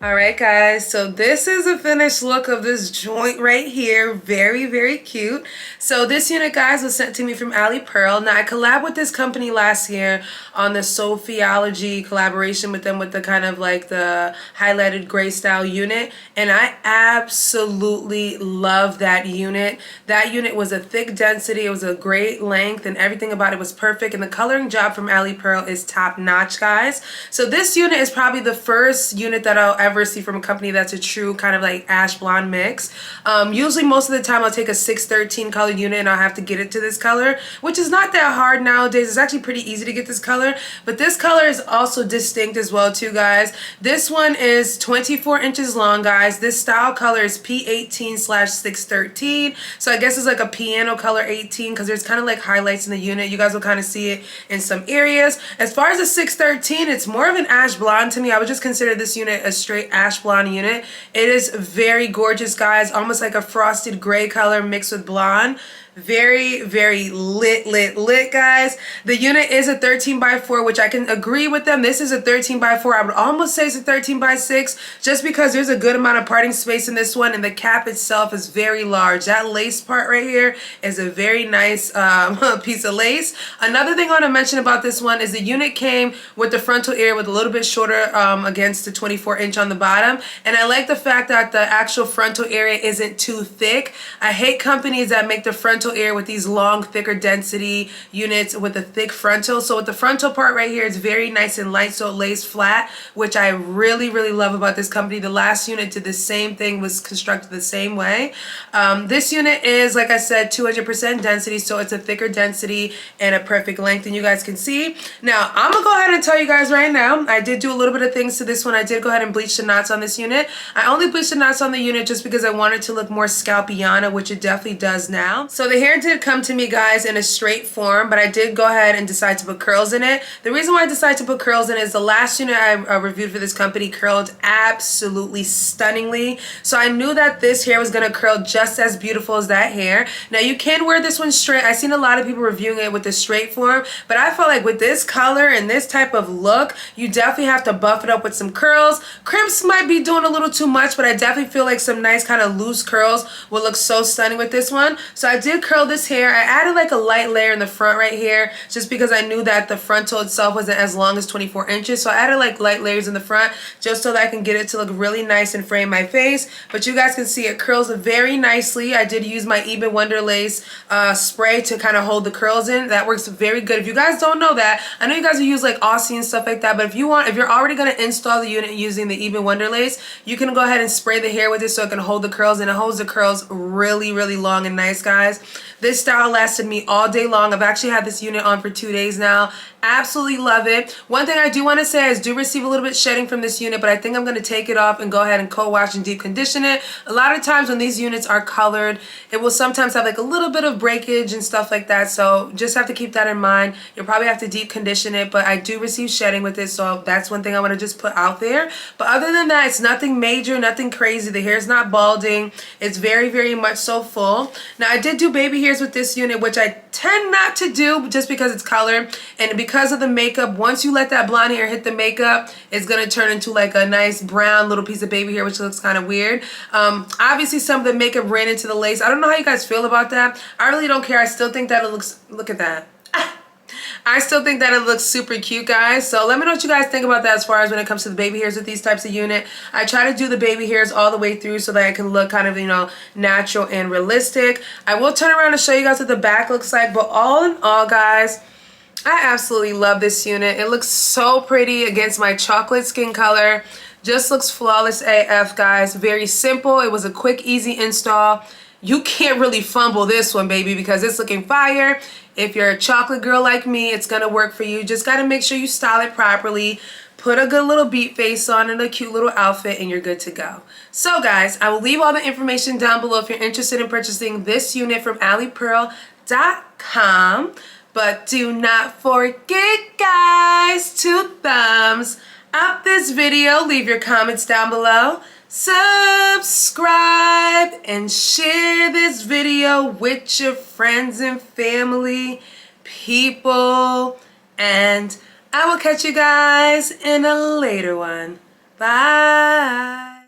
All right, guys, so this is a finished look of this joint right here. Very, very cute. So this unit, guys, was sent to me from Alipearl. Now, I collabed with this company last year on the Sophiology collaboration with them with the kind of like the highlighted gray style unit, and I absolutely love that unit. That unit was a thick density, it was a great length, and everything about it was perfect, and the coloring job from Alipearl is top notch, guys. So this unit is probably the first unit that I'll ever see from a company that's a true kind of like ash blonde mix. Usually most of the time I'll take a 613 color unit and I'll have to get it to this color, which is not that hard nowadays. It's actually pretty easy to get this color, but this color is also distinct as well too, guys. This one is 24 inches long, guys. This style color is P18/613, so I guess it's like a piano color 18 because there's kind of like highlights in the unit. You guys will kind of see it in some areas. As far as the 613, it's more of an ash blonde to me. I would just consider this unit a straight ash blonde unit. It is very gorgeous, guys, almost like a frosted gray color mixed with blonde. Very, very lit, guys. The unit is a 13x4, which I can agree with them. This is a 13x4. I would almost say it's a 13x6 just because there's a good amount of parting space in this one, and the cap itself is very large. That lace part right here is a very nice piece of lace. Another thing I want to mention about this one is the unit came with the frontal area with a little bit shorter against the 24-inch on the bottom, and I like the fact that the actual frontal area isn't too thick. I hate companies that make the frontal area with these long, thicker density units with a thick frontal. So with the frontal part right here, it's very nice and light, so it lays flat, which I really, really love about this company. The last unit did the same thing, was constructed the same way. This unit is, like I said, 200% density, so it's a thicker density and a perfect length, and you guys can see. Now, I'm gonna go ahead and tell you guys right now, I did do a little bit of things to this one. I did go ahead and bleach the knots on this unit. I only bleached the knots on the unit just because I wanted to look more scalpiana, which it definitely does now. So the hair did come to me, guys, in a straight form, but I did go ahead and decide to put curls in it. The reason why I decided to put curls in it is the last unit I reviewed for this company curled absolutely stunningly. So I knew that this hair was going to curl just as beautiful as that hair. Now, you can wear this one straight. I've seen a lot of people reviewing it with the straight form, but I felt like with this color and this type of look, you definitely have to buff it up with some curls. Crimps might be doing a little too much, but I definitely feel like some nice kind of loose curls will look so stunning with this one. So I did curl this hair. I added like a light layer in the front right here just because I knew that the frontal itself wasn't as long as 24 inches. So I added like light layers in the front just so that I can get it to look really nice and frame my face. But you guys can see it curls very nicely. I did use my Even Wonder Lace spray to kind of hold the curls in. That works very good. If you guys don't know that, I know you guys will use like Aussie and stuff like that, but if you're already going to install the unit using the Even Wonder Lace, you can go ahead and spray the hair with it so it can hold the curls, and it holds the curls really, really long and nice, guys. This style lasted me all day long. I've actually had this unit on for 2 days now. Absolutely love it. One thing I do want to say is do receive a little bit shedding from this unit, but I think I'm going to take it off and go ahead and co-wash and deep condition it. A lot of times when these units are colored, it will sometimes have like a little bit of breakage and stuff like that, so just have to keep that in mind. You'll probably have to deep condition it, but I do receive shedding with it, so that's one thing I want to just put out there. But other than that, it's nothing major, nothing crazy. The hair's not balding. It's very, very much so full. Now, I did do baby hairs with this unit, which I tend not to do just because it's colored, and because of the makeup. Once you let that blonde hair hit the makeup, it's gonna turn into like a nice brown little piece of baby hair, which looks kind of weird. Obviously some of the makeup ran into the lace. I don't know how you guys feel about that. I really don't care. I still think that it looks, look at that. I still think that it looks super cute, guys. So let me know what you guys think about that as far as when it comes to the baby hairs with these types of unit. I try to do the baby hairs all the way through so that I can look kind of, you know, natural and realistic. I will turn around and show you guys what the back looks like, but all in all, guys, I absolutely love this unit. It looks so pretty against my chocolate skin color. Just looks flawless AF, guys. Very simple. It was a quick, easy install. You can't really fumble this one, baby, because it's looking fire. If you're a chocolate girl like me, it's gonna work for you. Just gotta make sure you style it properly. Put a good little beat face on and a cute little outfit, and you're good to go. So guys, I will leave all the information down below if you're interested in purchasing this unit from Alipearl.com. But do not forget, guys, to thumbs up this video. Leave your comments down below. Subscribe and share this video with your friends and family, people. And I will catch you guys in a later one. Bye.